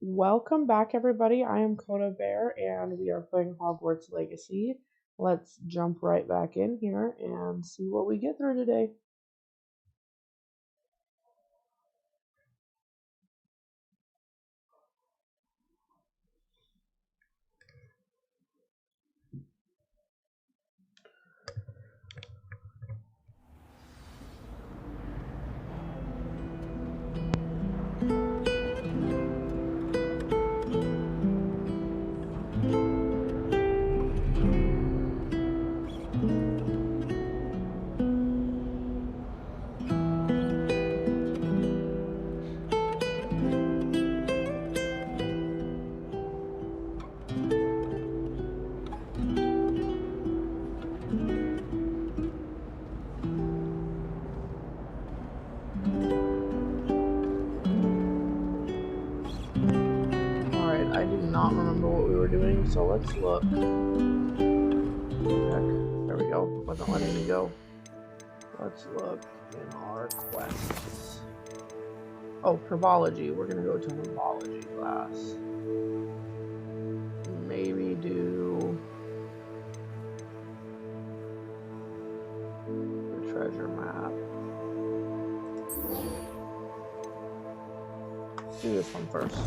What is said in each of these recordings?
Welcome back, everybody. I am Coda Bear, and we are playing Hogwarts Legacy. Let's jump right back in here and see what we get through today. Alright, I do not remember what we were doing, so let's look. Heck, there we go. Wasn't letting me go. Let's look in our quests. Oh, herbology. We're gonna go to herbology class. Maybe do the treasure map. Let's do this one first.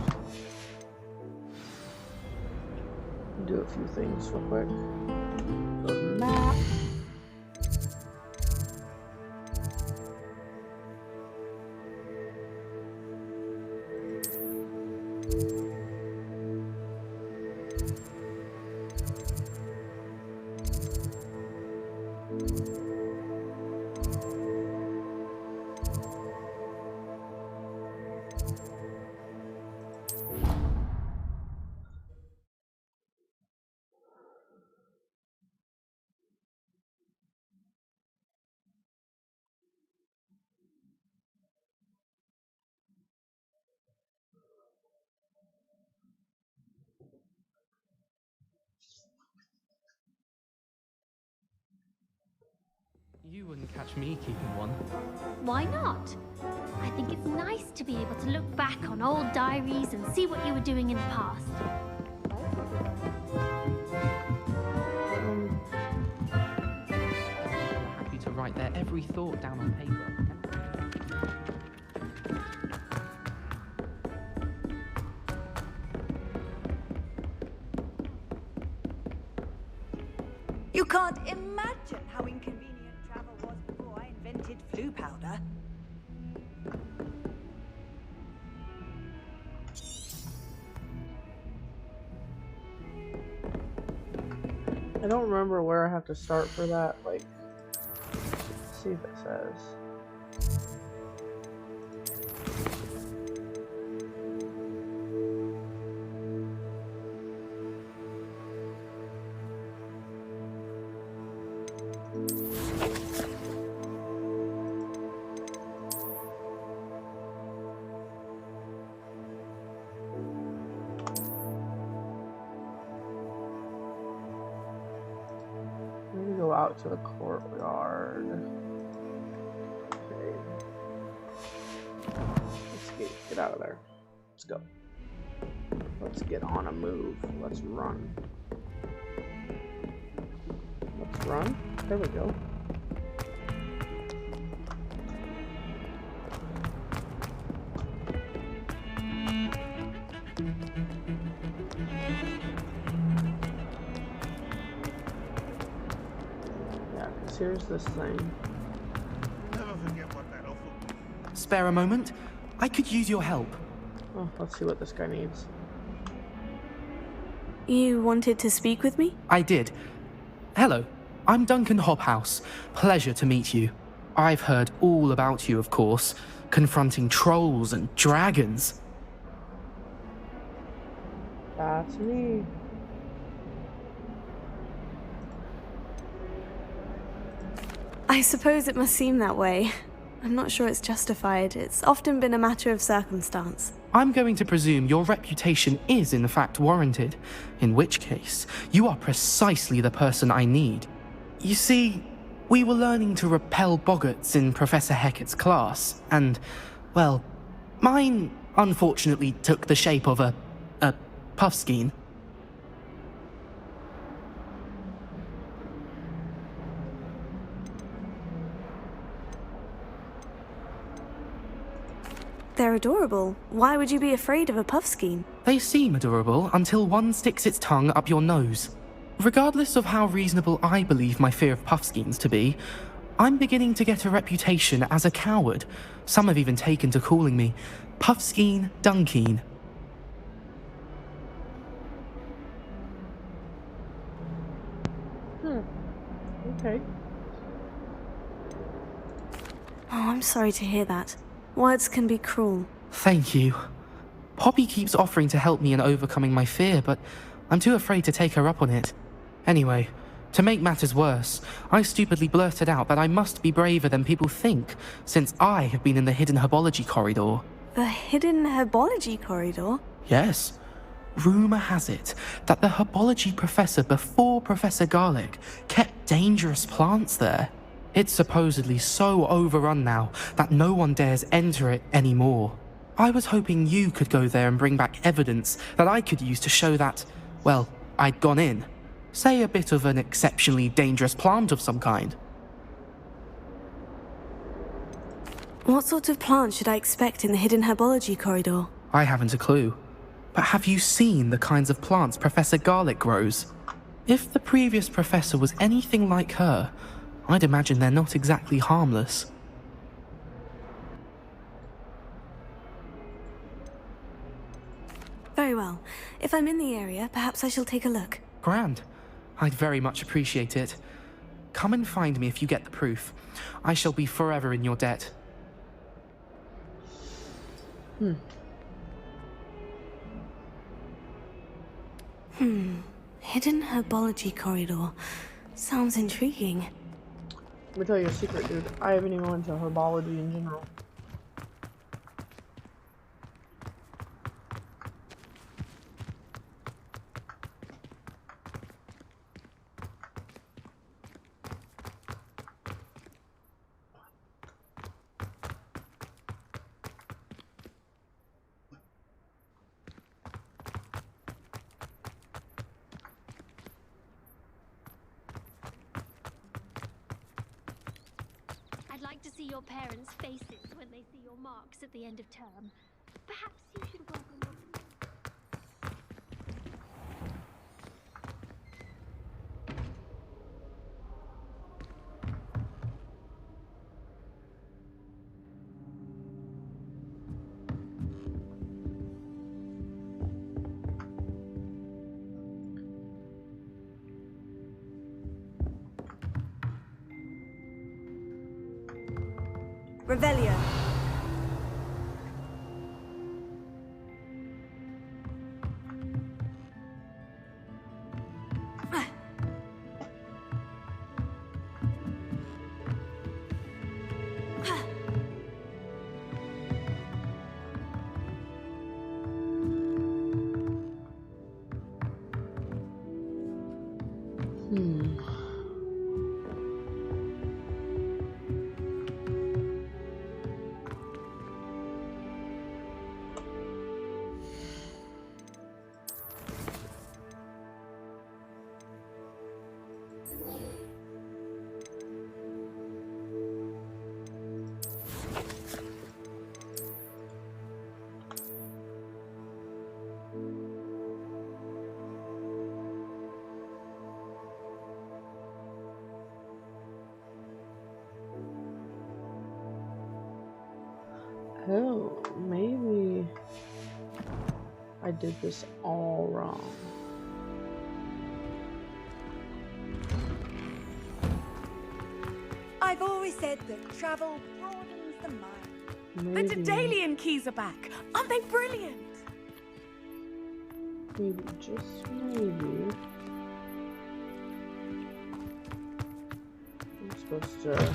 Do a few things real quick. Go to map. You wouldn't catch me keeping one. Why not? I think it's nice to be able to look back on old diaries and see what you were doing in the past. Happy to write their every thought down on paper. You can't imagine how inconvenient travel was before I invented flu powder. I don't remember where I have to start for that. Like, see if it says. Go out to the courtyard. Okay. Let's get out of there. Let's go. Let's get on a move. Let's run. Let's run. There we go. Here's this thing. Never forget what that awful. Spare a moment? I could use your help. Oh, let's see what this guy needs. You wanted to speak with me? I did. Hello, I'm Duncan Hobhouse. Pleasure to meet you. I've heard all about you, of course, confronting trolls and dragons. That's me. I suppose it must seem that way. I'm not sure it's justified. It's often been a matter of circumstance. I'm going to presume your reputation is in fact warranted, in which case, you are precisely the person I need. You see, we were learning to repel boggarts in Professor Hecat's class, and, well, mine unfortunately took the shape of a puffskein. They're adorable. Why would you be afraid of a puffskein? They seem adorable until one sticks its tongue up your nose. Regardless of how reasonable I believe my fear of puffskeins to be, I'm beginning to get a reputation as a coward. Some have even taken to calling me Puffskein Dunkeen. Okay. Oh, I'm sorry to hear that. Words can be cruel. Thank you. Poppy keeps offering to help me in overcoming my fear, but I'm too afraid to take her up on it. Anyway, to make matters worse, I stupidly blurted out that I must be braver than people think, since I have been in the hidden herbology corridor. The hidden herbology corridor? Yes. Rumour has it that the herbology professor before Professor Garlic kept dangerous plants there. It's supposedly so overrun now that no one dares enter it anymore. I was hoping you could go there and bring back evidence that I could use to show that, well, I'd gone in. Say a bit of an exceptionally dangerous plant of some kind. What sort of plant should I expect in the hidden herbology corridor? I haven't a clue. But have you seen the kinds of plants Professor Garlic grows? If the previous professor was anything like her, I'd imagine they're not exactly harmless. Very well. If I'm in the area, perhaps I shall take a look. Grand. I'd very much appreciate it. Come and find me if you get the proof. I shall be forever in your debt. Hidden herbology corridor. Sounds intriguing. Let me tell you a secret, dude. I haven't even went to herbology in general. I'd like to see your parents' faces when they see your marks at the end of term. Perhaps you should work on your... Revelio. Oh, maybe I did this all wrong. I've always said that travel broadens the mind. Maybe, The Daedalian keys are back. Aren't they brilliant? maybe, just maybe, I'm supposed to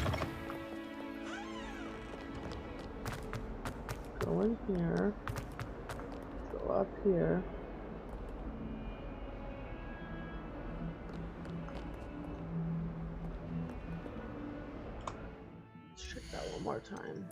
go in here, go up here. Let's check that one more time.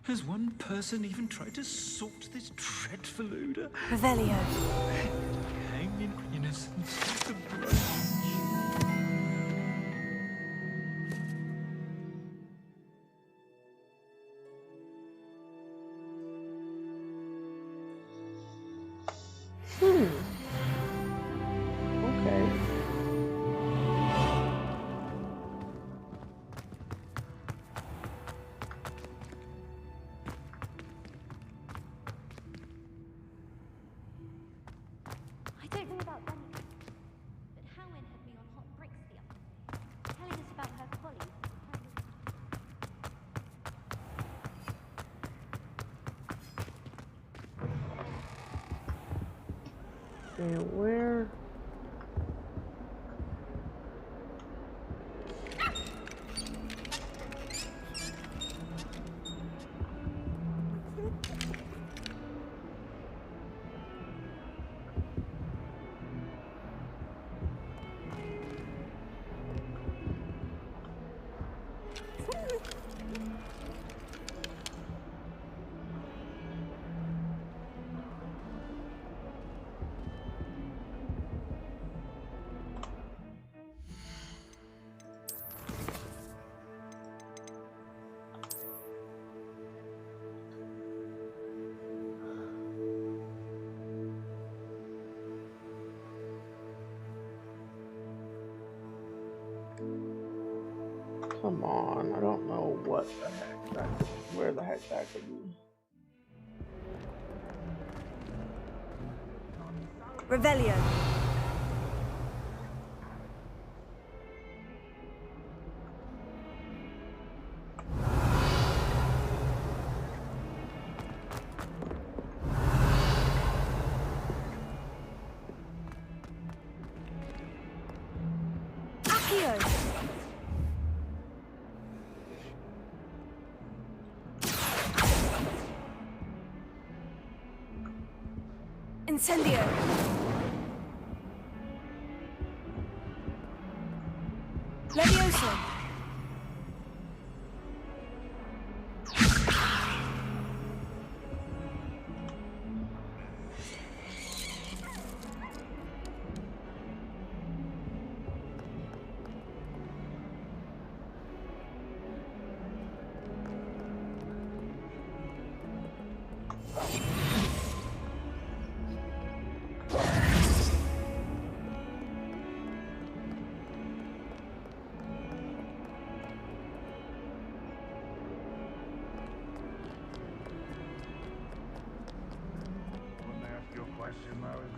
Has one person even tried to sort this dreadful odor? Revelio. Hang in innocence, the blood. Okay. I don't know about them, but Howin had me on hot bricks the other day, telling us about her colleague. Okay, where? Come on, I don't know what the heck where the heck that could be. Revelio. Accio. Incendio. Levioso. Let me ask you a question, Larry.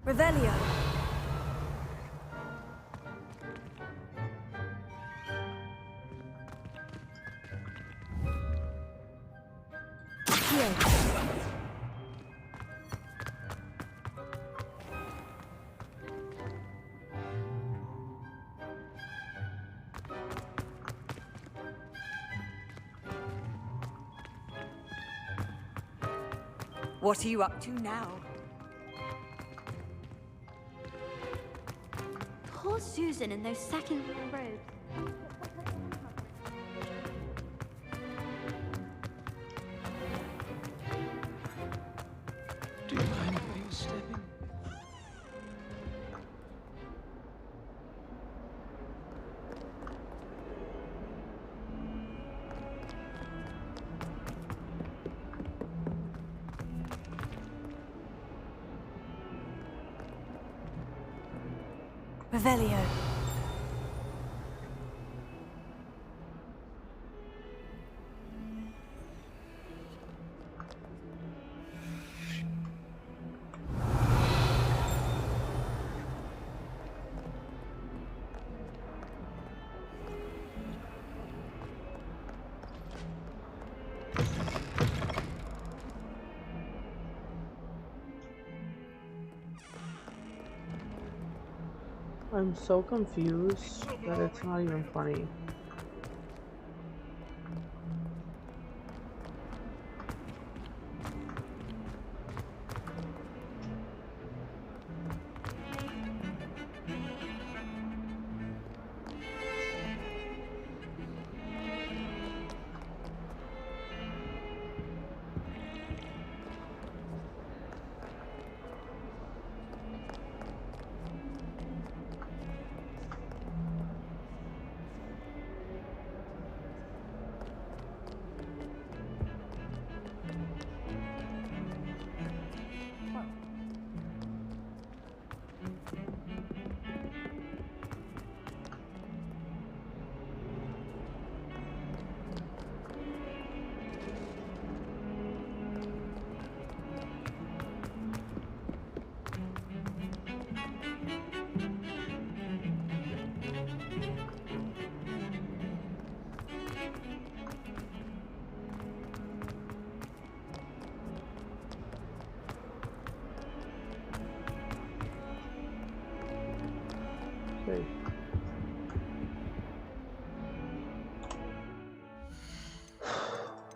Revelio. Accio. What are you up to now? Poor Susan in those second-hand robes. Do you mind stepping? Revelio. I'm so confused that it's not even funny.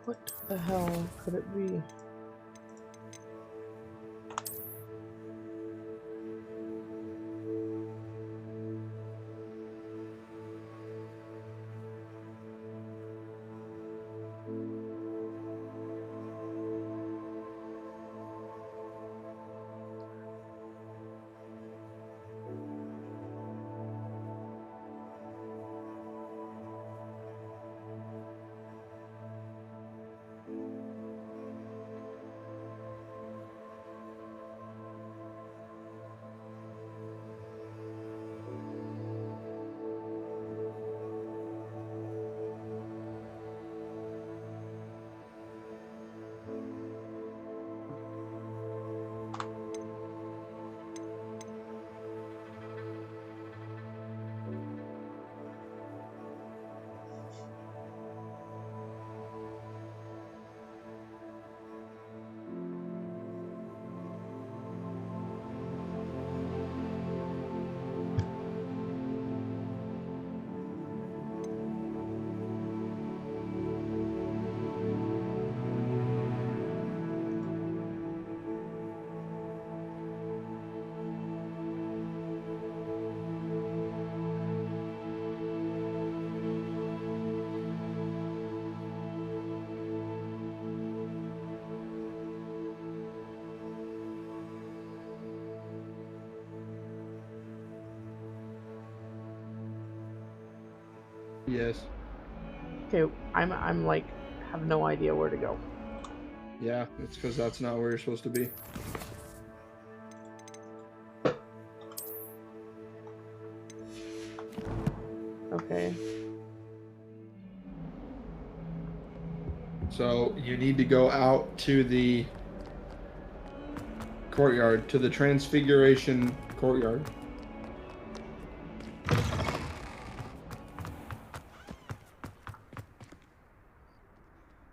What the hell could it be? Yes. Okay, I'm like have no idea where to go. Yeah, it's because that's not where you're supposed to be. Okay. So you need to go out to the courtyard, to the Transfiguration courtyard.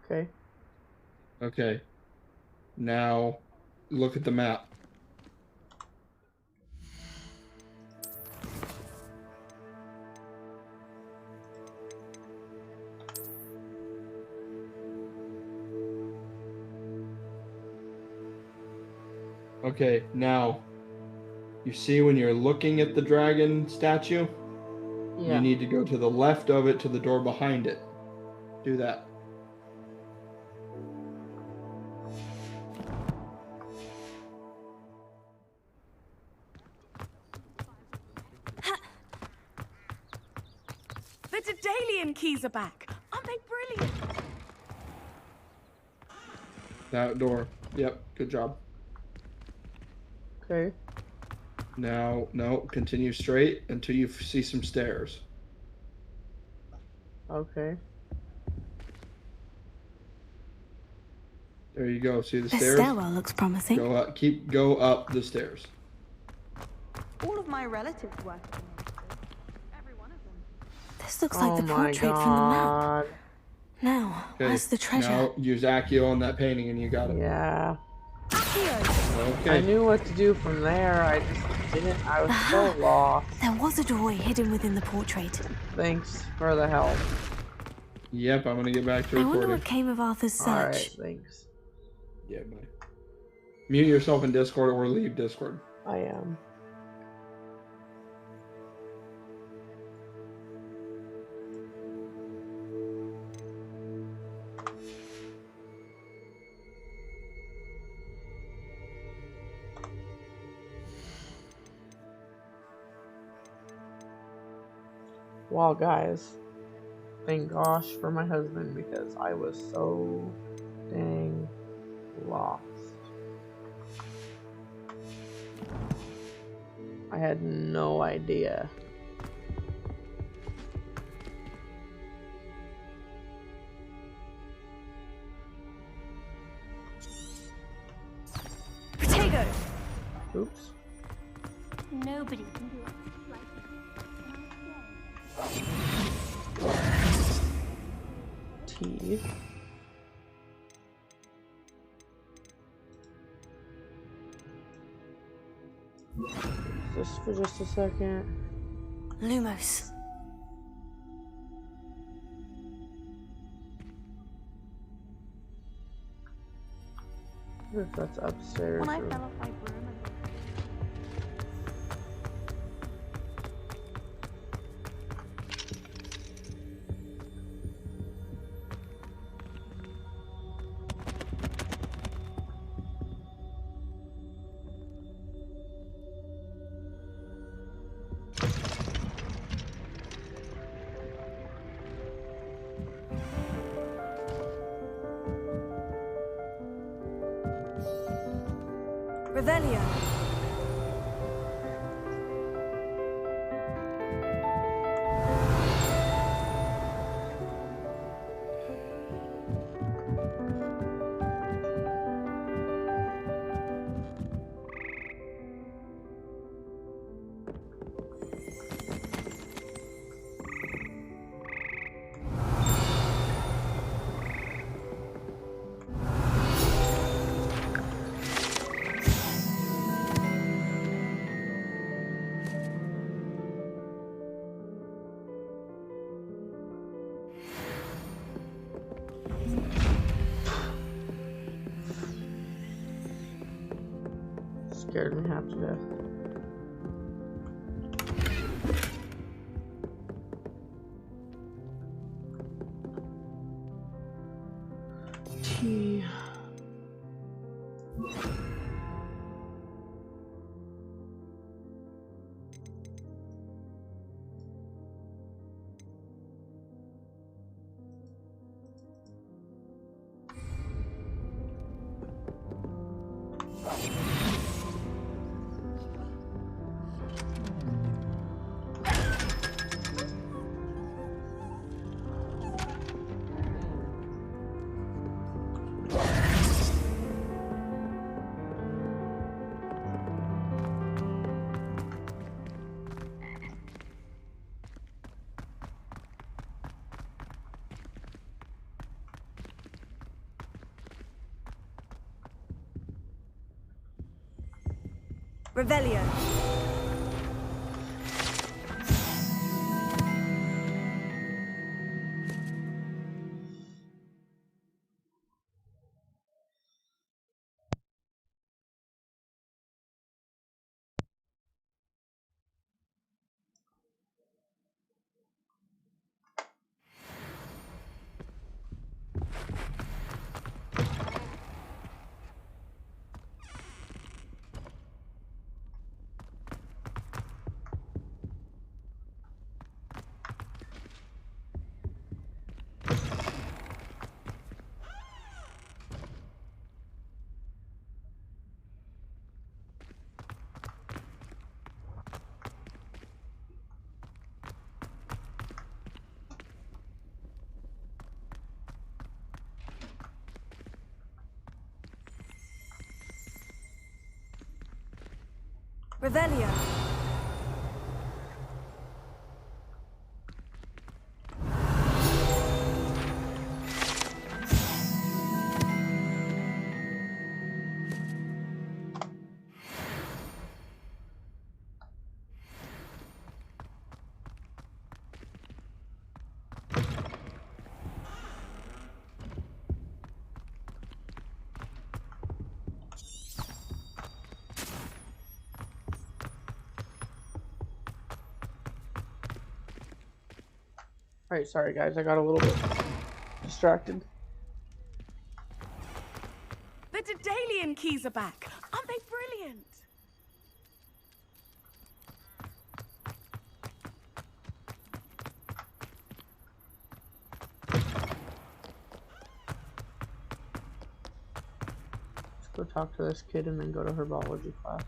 Okay. Okay. Now look at the map. Okay, now you see when you're looking at the dragon statue, Yeah. you need to go to the left of it to the door behind it. Do that. The Daedalian keys are back. Aren't they brilliant? That door. Yep, good job. Okay. Now, no, continue straight until you see some stairs. Okay. There you go. See the The stairs? stairwell looks promising. Go up, go up the stairs. All of my relatives work in the ministry. Every one of them. This looks like the my portrait from the map. God. Now, where's the treasure? Now use Accio on that painting and you got it. Yeah. Okay. I knew what to do from there. I just didn't. I was so lost. There was a doorway hidden within the portrait. Thanks for the help. Yep, I'm gonna get back to I wonder recording. what came of Arthur's search. Alright, thanks. Yeah, bye. Mute yourself in Discord or leave Discord. I am. Well, guys, thank gosh for my husband because I was so dang lost. I had no idea. Potato! Oops. Nobody can do it like Teeth. Just for just a second. Lumos. If that's upstairs. When I or- fell off my broom. Revelio. Scared me half to death. Tea. Revelio. Revelio. Alright, sorry guys, I got a little bit distracted. The Daedalian keys are back. Aren't they brilliant? Let's go talk to this kid and then go to herbology class.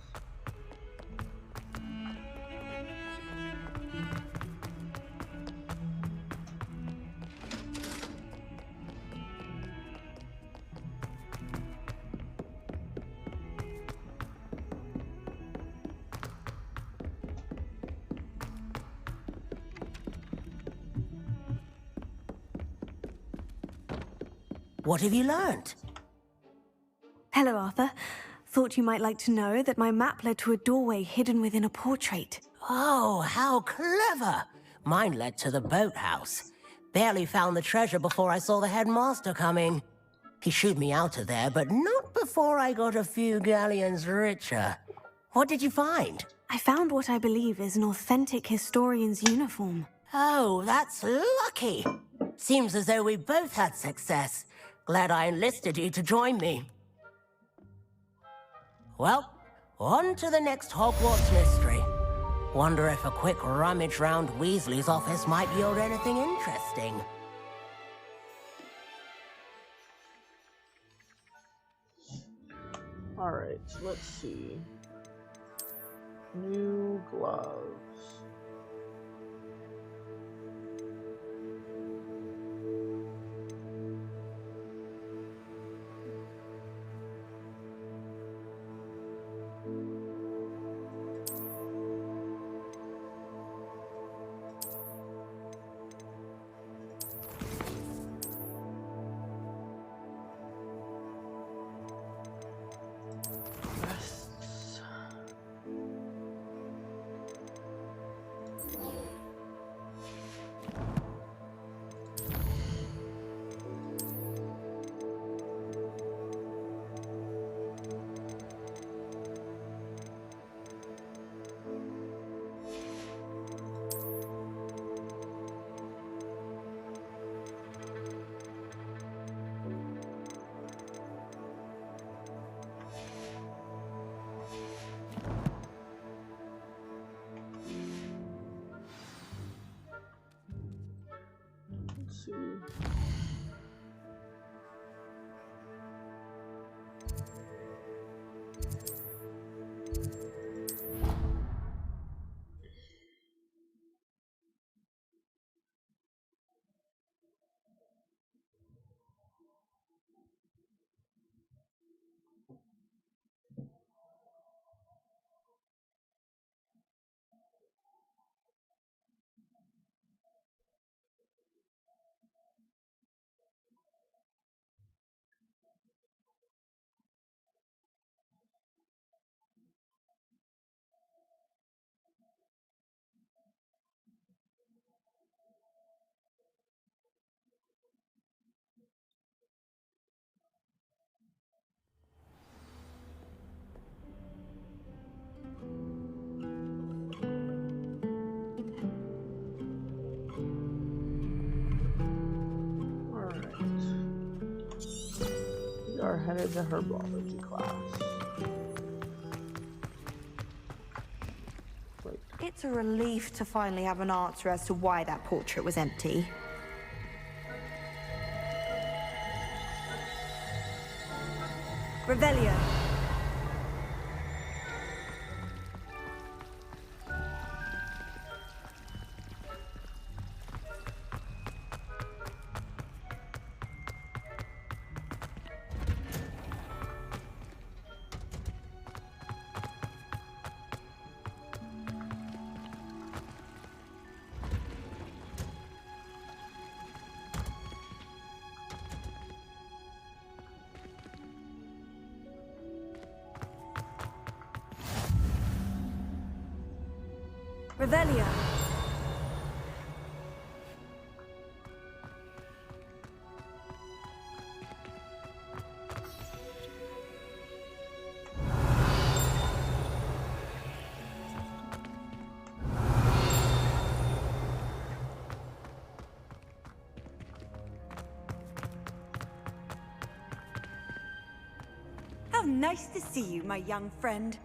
What have you learnt? Hello, Arthur. Thought you might like to know that my map led to a doorway hidden within a portrait. Oh, how clever! Mine led to the boathouse. Barely found the treasure before I saw the headmaster coming. He shooed me out of there, but not before I got a few galleons richer. What did you find? I found what I believe is an authentic historian's uniform. Oh, that's lucky. Seems as though we both had success. Glad I enlisted you to join me. Well, on to the next Hogwarts mystery. Wonder if a quick rummage round Weasley's office might yield anything interesting. Alright, let's see. New gloves. Vests. Let's see. Alright. We are headed to herbology class. Wait. It's a relief to finally have an answer as to why that portrait was empty. Revelio. Revelio. How nice to see you, my young friend.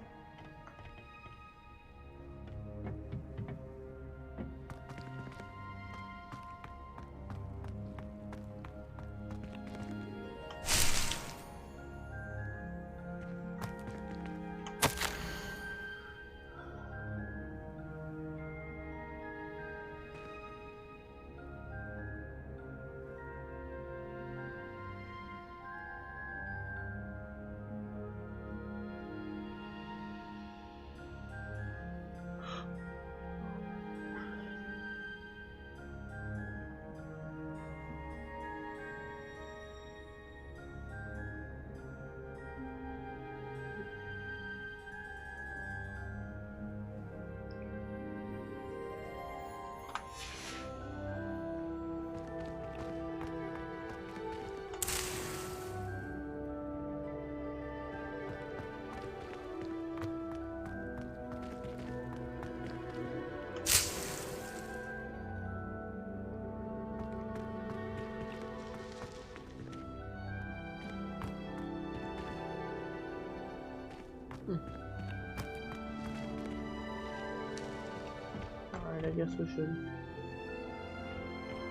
Alright, I guess we should...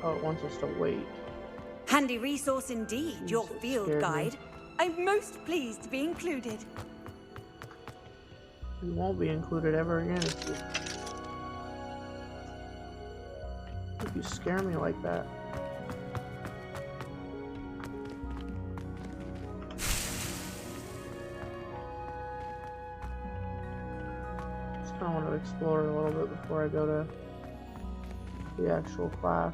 Oh, it wants us to wait. Handy resource indeed, your Jesus, field scared me. guide. I'm most pleased to be included. You won't be included ever again if you scare me like that. Just kind of want to explore a little bit before I go to the actual class.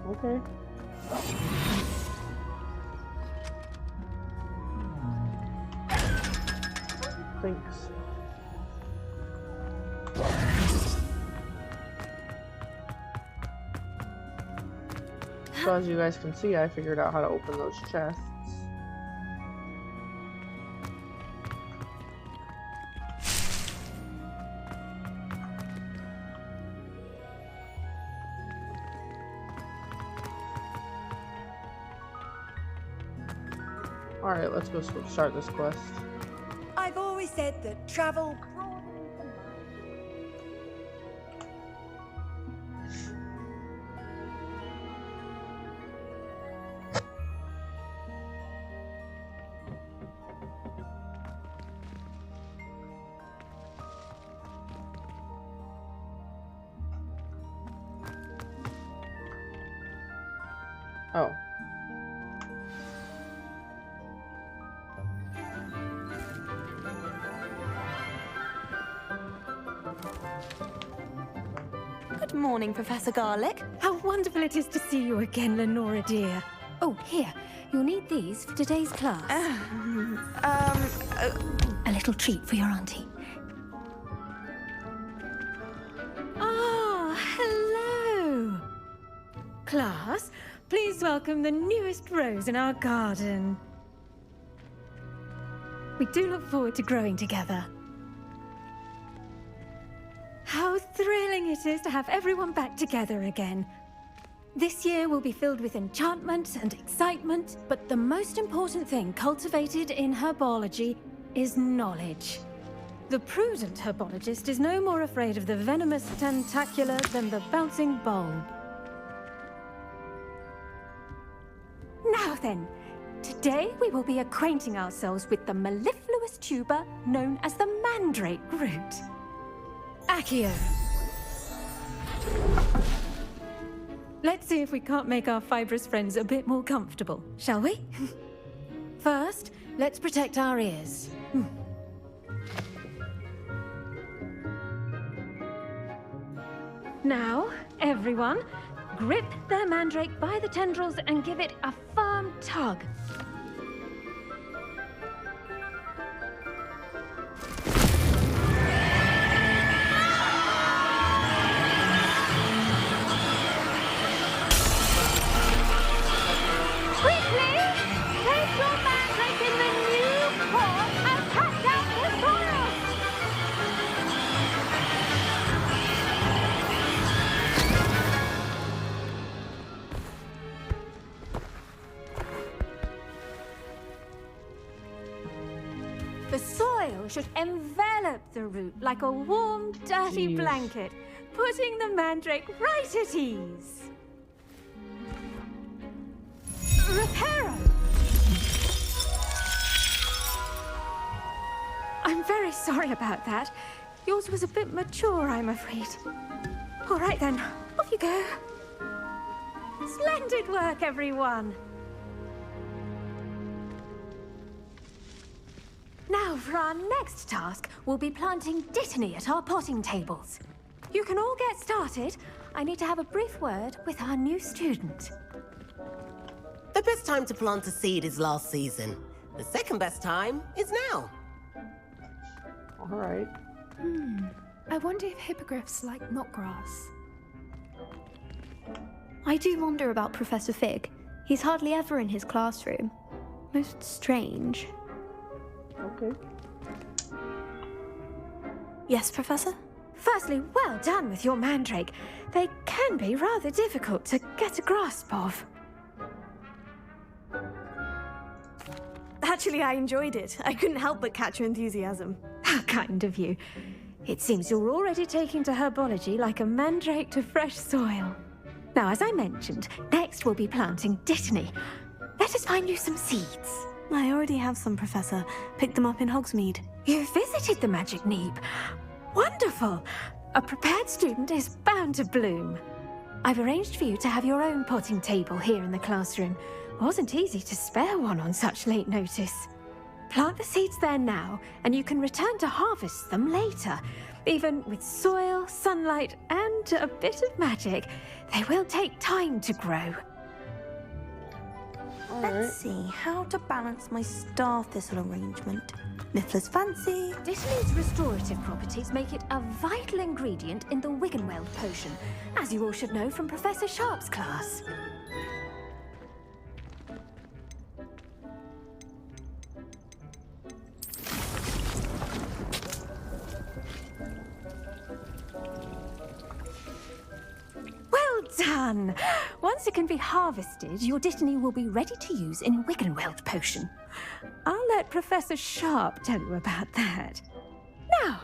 Okay. Thanks. So as you guys can see, I figured out how to open those chests. Alright, let's go start this quest. I've always said that travel broadens the mind. Oh. Good morning, Professor Garlick. How wonderful it is to see you again, Lenora dear. Oh, here. You'll need these for today's class. A little treat for your auntie. Ah, hello. Class, please welcome the newest rose in our garden. We do look forward to growing together. How thrilling it is to have everyone back together again. This year will be filled with enchantment and excitement, but the most important thing cultivated in herbology is knowledge. The prudent herbologist is no more afraid of the venomous tentacula than the bouncing bulb. Now then, today we will be acquainting ourselves with the mellifluous tuber known as the mandrake root. Accio. Let's see if we can't make our fibrous friends a bit more comfortable, shall we? First, let's protect our ears. Now, everyone, grip their mandrake by the tendrils and give it a firm tug. The soil should envelop the root like a warm, dirty blanket, putting the mandrake right at ease. Reparo! I'm very sorry about that. Yours was a bit mature, I'm afraid. All right then, off you go. Splendid work, everyone. Now, for our next task, we'll be planting dittany at our potting tables. You can all get started. I need to have a brief word with our new student. The best time to plant a seed is last season. The second best time is now. Alright. I wonder if hippogriffs like knotgrass. I do wonder about Professor Fig. He's hardly ever in his classroom. Most strange. Okay. Yes, Professor? Firstly, well done with your mandrake. They can be rather difficult to get a grasp of. Actually, I enjoyed it. I couldn't help but catch your enthusiasm. How kind of you. It seems you're already taking to herbology like a mandrake to fresh soil. Now, as I mentioned, next we'll be planting dittany. Let us find you some seeds. I already have some, Professor. Picked them up in Hogsmeade. You visited the Magic Neep. Wonderful! A prepared student is bound to bloom. I've arranged for you to have your own potting table here in the classroom. Wasn't easy to spare one on such late notice. Plant the seeds there now, and you can return to harvest them later. Even with soil, sunlight, and a bit of magic, they will take time to grow. Let's see how to balance my star thistle arrangement. Niffler's fancy. Dittany's restorative properties make it a vital ingredient in the Wiggenweld potion, as you all should know from Professor Sharp's class. Well done! Once it can be harvested, your dittany will be ready to use in Wiggenweld potion. I'll let Professor Sharp tell you about that. Now,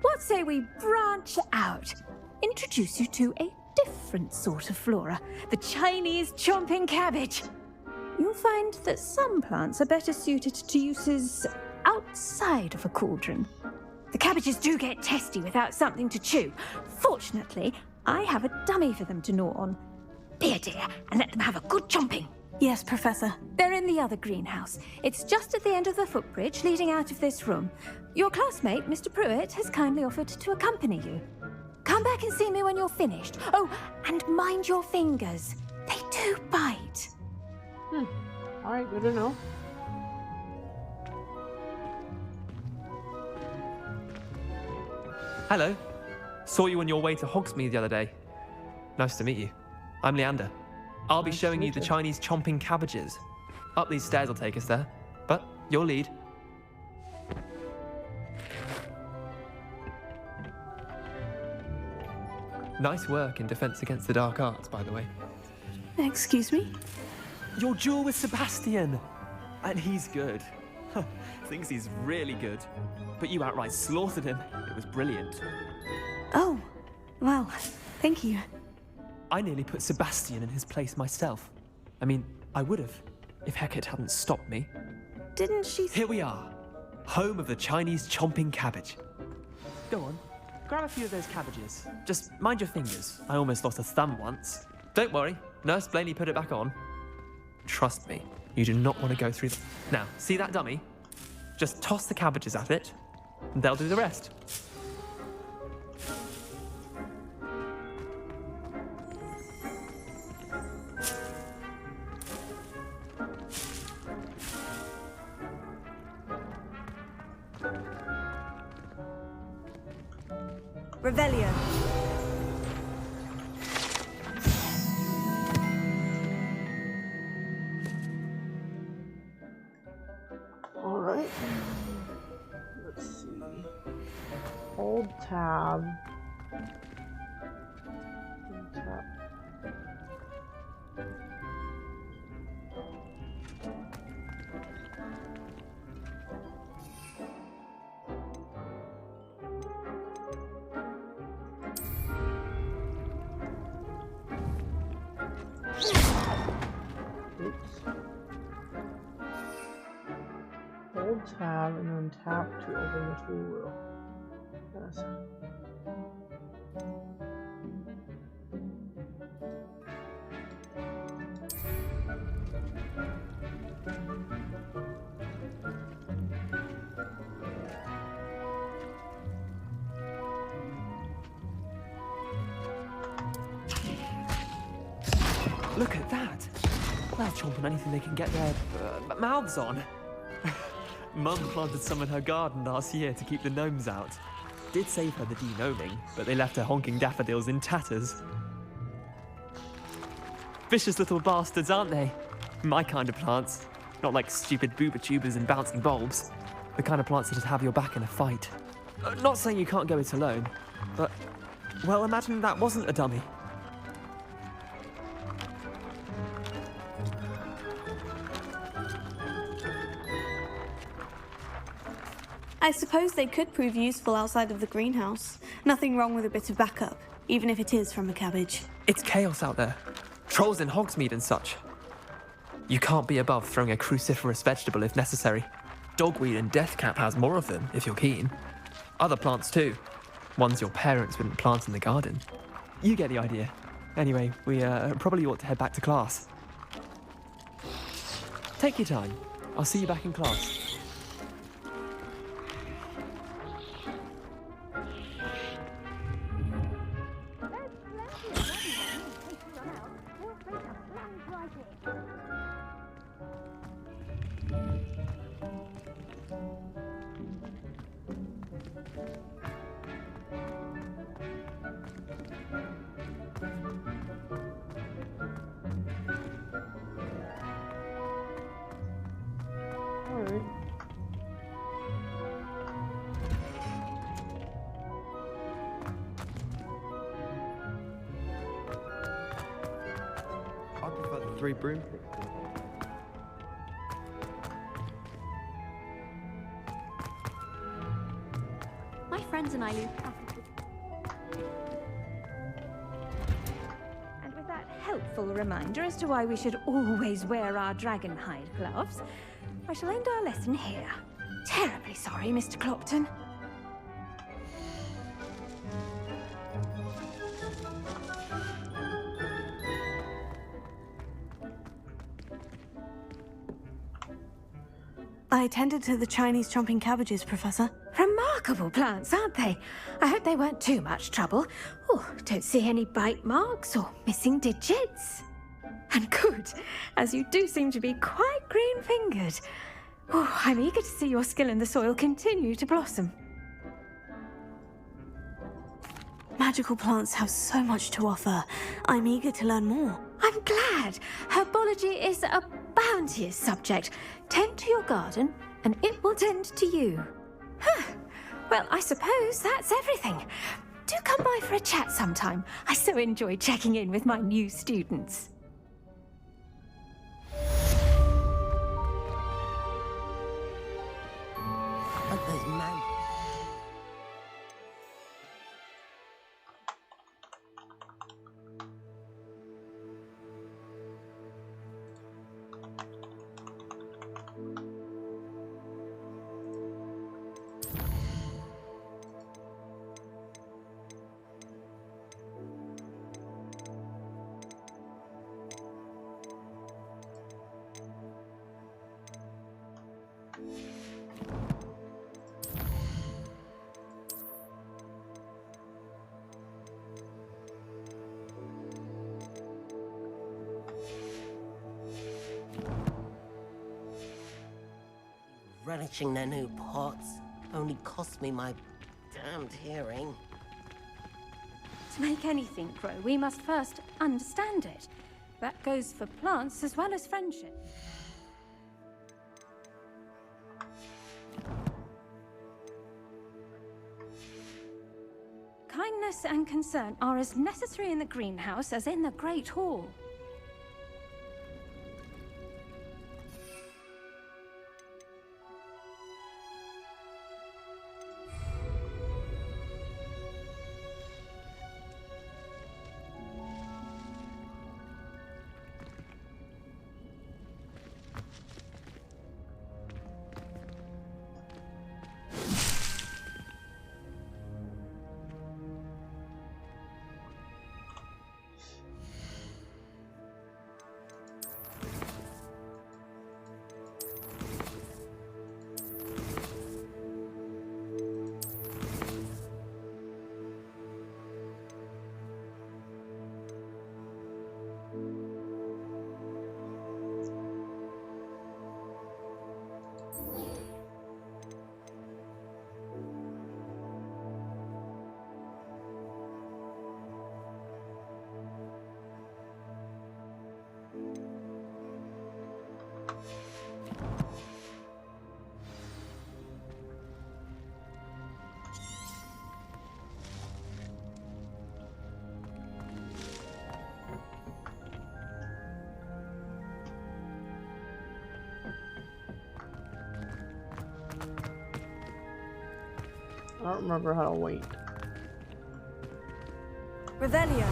what say we branch out? Introduce you to a different sort of flora, the Chinese chomping cabbage. You'll find that some plants are better suited to uses outside of a cauldron. The cabbages do get testy without something to chew. Fortunately, I have a dummy for them to gnaw on. Be a dear and let them have a good chomping. Yes, Professor. They're in the other greenhouse. It's just at the end of the footbridge leading out of this room. Your classmate, Mr. Pruitt, has kindly offered to accompany you. Come back and see me when you're finished. Oh, and mind your fingers. They do bite. Alright, good to know. Hello. Saw you on your way to Hogsmeade the other day. Nice to meet you. I'm Leander. I'll be showing you the Chinese chomping cabbages. Up these stairs will take us there, but your lead. Nice work in Defense Against the Dark Arts, by the way. Excuse me? Your duel with Sebastian! And he's good. Thinks he's really good. But you outright slaughtered him. It was brilliant. Oh, well, thank you. I nearly put Sebastian in his place myself. I mean, I would have, if Hecate hadn't stopped me. Didn't she... Here we are, home of the Chinese chomping cabbage. Go on, grab a few of those cabbages. Just mind your fingers. I almost lost a thumb once. Don't worry, Nurse Blaney put it back on. Trust me, you do not want to go through Now, see that dummy? Just toss the cabbages at it, and they'll do the rest. Revelio. Alright. Let's see. Hold tab. Hold tab. Hold tab and then tap to open the tool wheel. Yes. Look at that! They'll chomp on anything they can get their mouths on. Mum planted some in her garden last year to keep the gnomes out. Did save her the de-gnoming, but they left her honking daffodils in tatters. Vicious little bastards, aren't they? My kind of plants. Not like stupid booba tubers and bouncing bulbs. The kind of plants that'd have your back in a fight. Not saying you can't go it alone, Well, imagine that wasn't a dummy. I suppose they could prove useful outside of the greenhouse. Nothing wrong with a bit of backup, even if it is from a cabbage. It's chaos out there. Trolls in Hogsmeade and such. You can't be above throwing a cruciferous vegetable if necessary. Dogweed and deathcap has more of them, if you're keen. Other plants too. Ones your parents wouldn't plant in the garden. You get the idea. Anyway, we probably ought to head back to class. Take your time. I'll see you back in class. I prefer the 3 broom. My friends and I live. And with that helpful reminder as to why we should always wear our dragon hide gloves, I shall end our lesson here. Terribly sorry, Mr. Clopton. I attended to the Chinese chomping cabbages, Professor. Remarkable plants, aren't they? I hope they weren't too much trouble. Oh, don't see any bite marks or missing digits. And good, as you do seem to be quite green-fingered. Oh, I'm eager to see your skill in the soil continue to blossom. Magical plants have so much to offer. I'm eager to learn more. I'm glad. Herbology is a bounteous subject. Tend to your garden, and it will tend to you. Huh. Well, I suppose that's everything. Do come by for a chat sometime. I so enjoy checking in with my new students. But those man... relishing their new pots only cost me my damned hearing. To make anything grow, we must first understand it. That goes for plants as well as friendship. Kindness and concern are as necessary in the greenhouse as in the Great Hall. I don't remember how to wait. Revelio.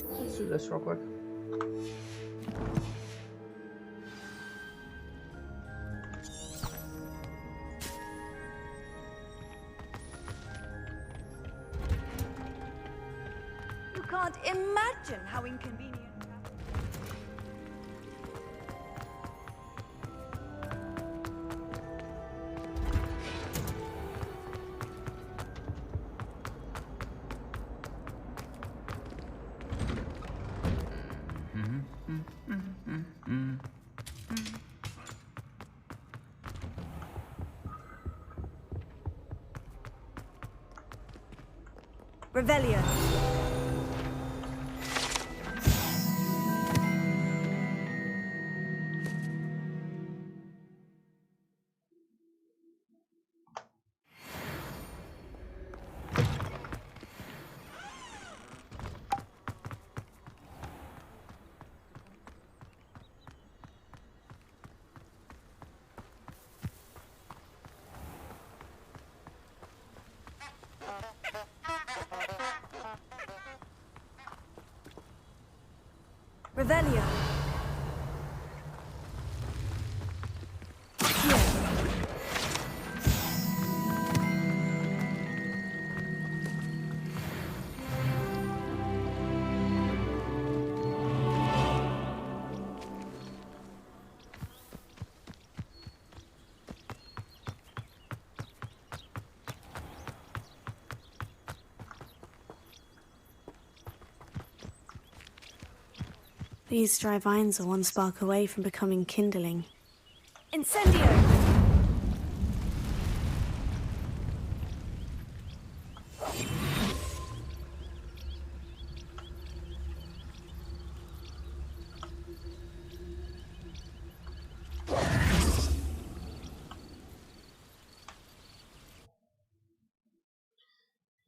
Let's do this real quick. You can't imagine how inconvenient. Revelio. Revelio. These dry vines are one spark away from becoming kindling. Incendio.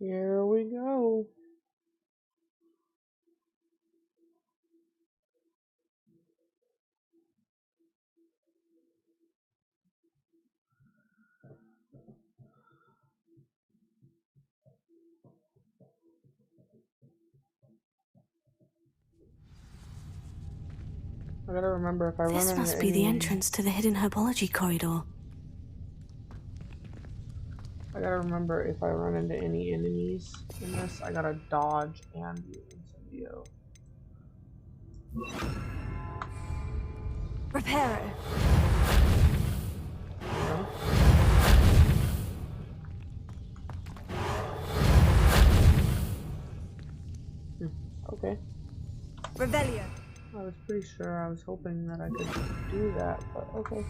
Here we go. I gotta remember if I run This into must be the any- entrance to the hidden herbology corridor. I gotta remember if I run into any enemies in this, I gotta dodge and use Incendio. Reparo. Okay. Revelio. I was pretty sure I was hoping that I could do that, but okay.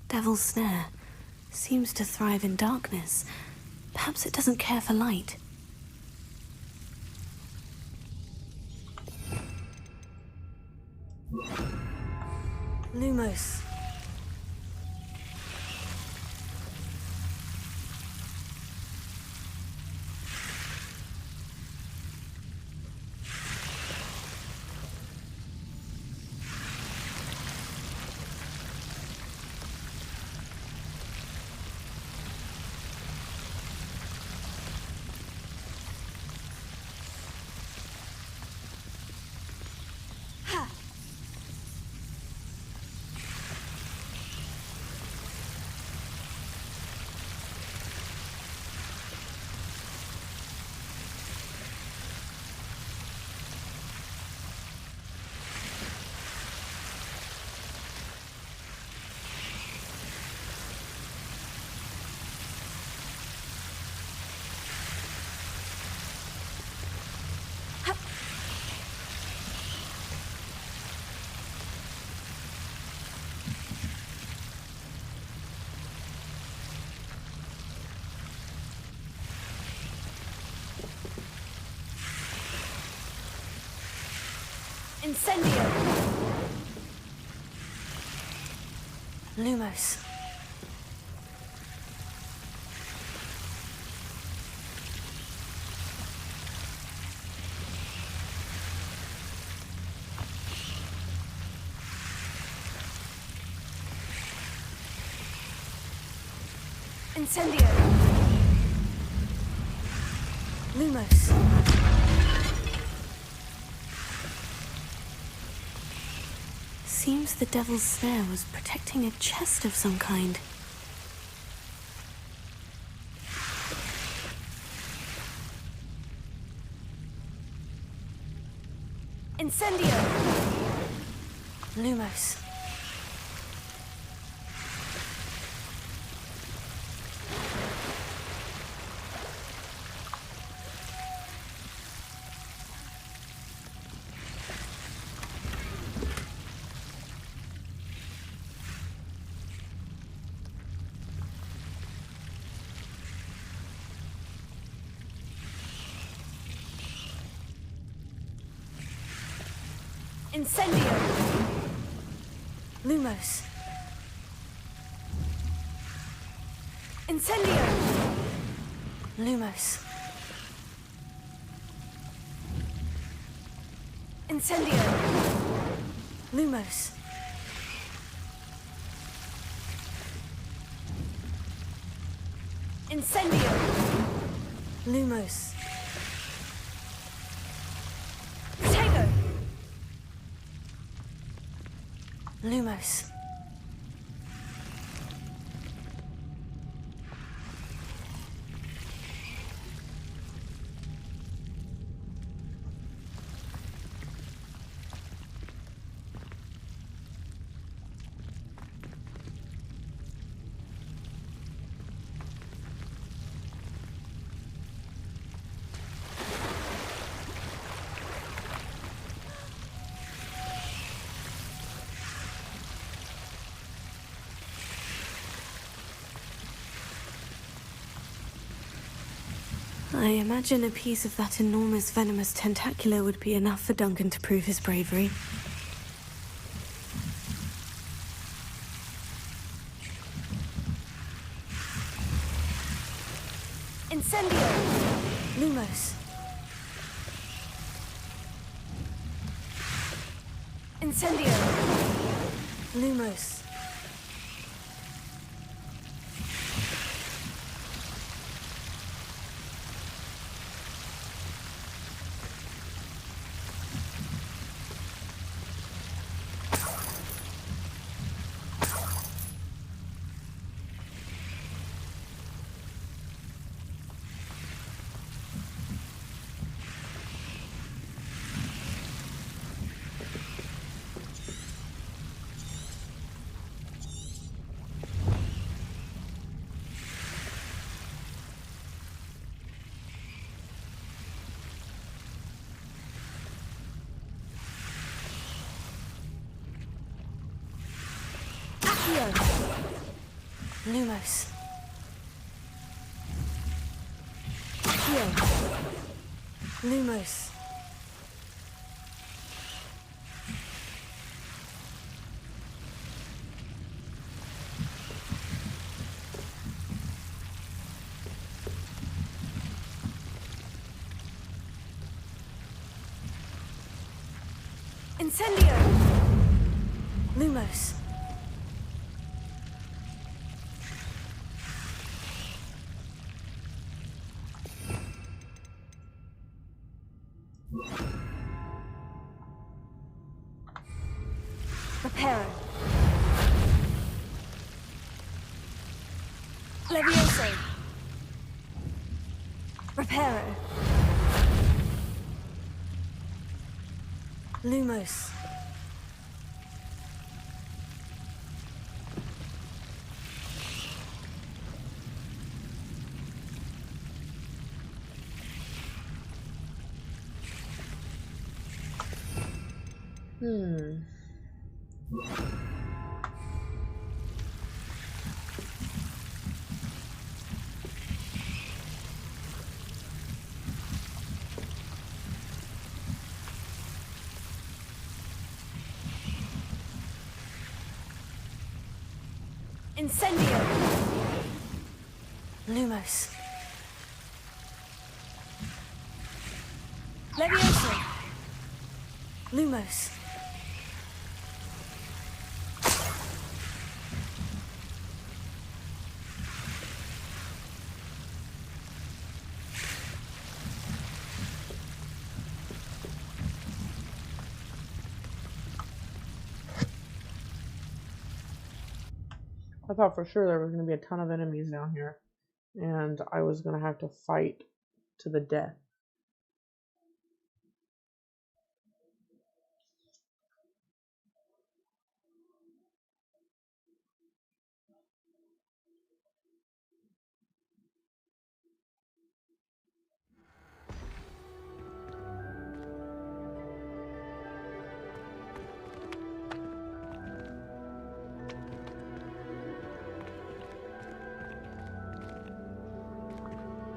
Devil's Snare seems to thrive in darkness. Perhaps it doesn't care for light. Lumos. Incendio. Lumos. Incendio. Lumos. Seems the devil's snare was protecting a chest of some kind. Incendio! Lumos. Incendio! Lumos. Incendio! Lumos. Incendio! Lumos. Incendio! Lumos. Protego! Lumos. I imagine a piece of that enormous venomous tentacular would be enough for Duncan to prove his bravery. Incendio! Lumos. Incendio! Lumos. Lumos. Accio. Lumos. Incendio. Lumos. Reparo. Levioso. Reparo. Lumos. Incendio! Lumos. Levioso! Lumos. I thought for sure there was going to be a ton of enemies down here, and I was going to have to fight to the death.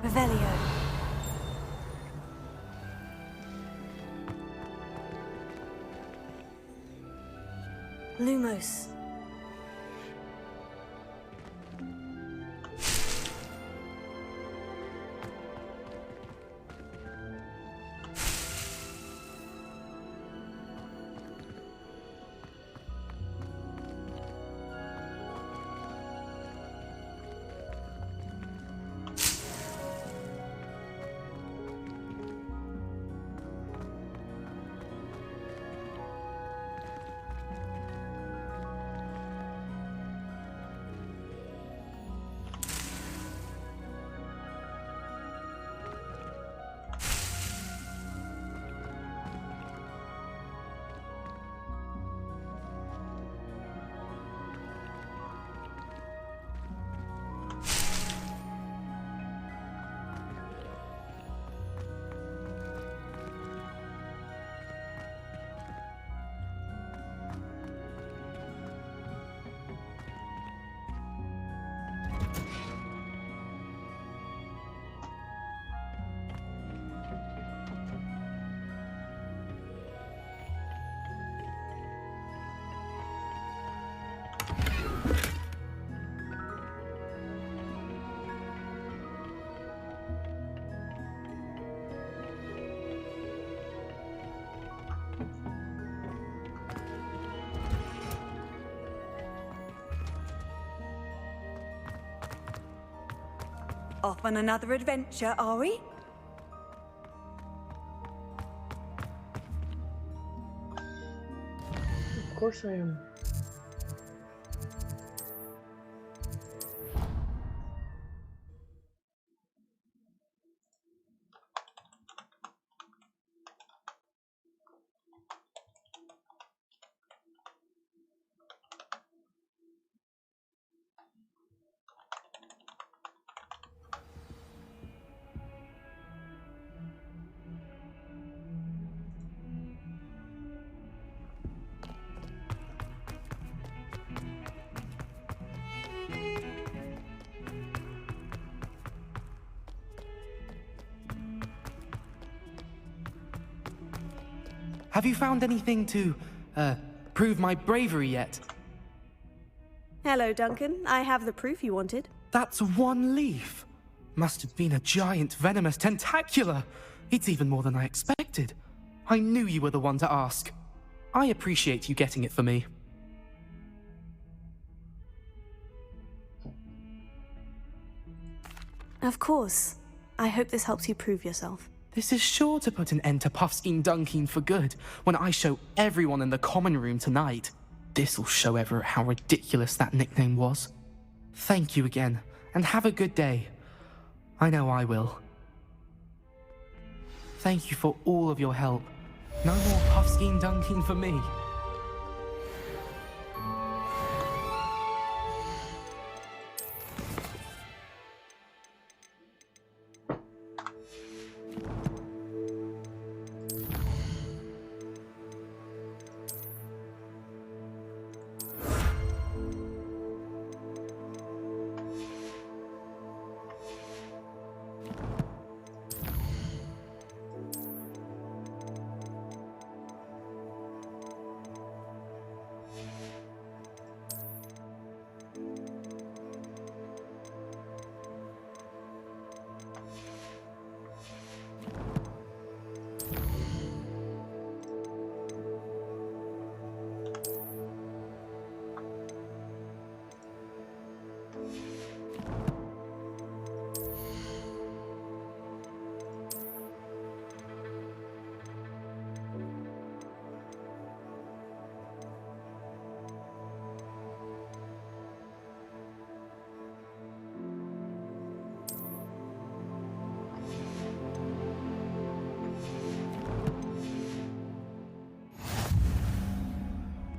Revelio. Lumos. Off on another adventure, are we? Of course I am. Have you found anything to, prove my bravery yet? Hello, Duncan. I have the proof you wanted. That's one leaf. Must have been a giant venomous tentacula. It's even more than I expected. I knew you were the one to ask. I appreciate you getting it for me. Of course. I hope this helps you prove yourself. This is sure to put an end to Puffskein Dunkin for good when I show everyone in the common room tonight. This'll show Everett how ridiculous that nickname was. Thank you again, and have a good day. I know I will. Thank you for all of your help. No more Puffskein Dunkin for me.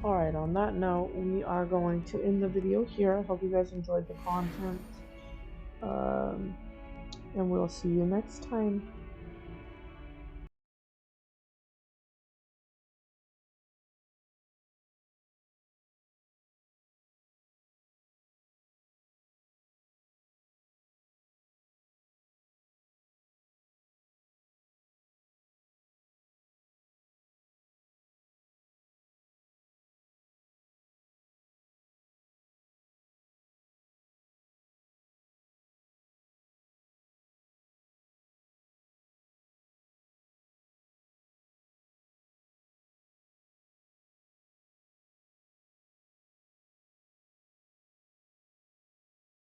Alright, on that note, we are going to end the video here. Hope you guys enjoyed the content. And we'll see you next time.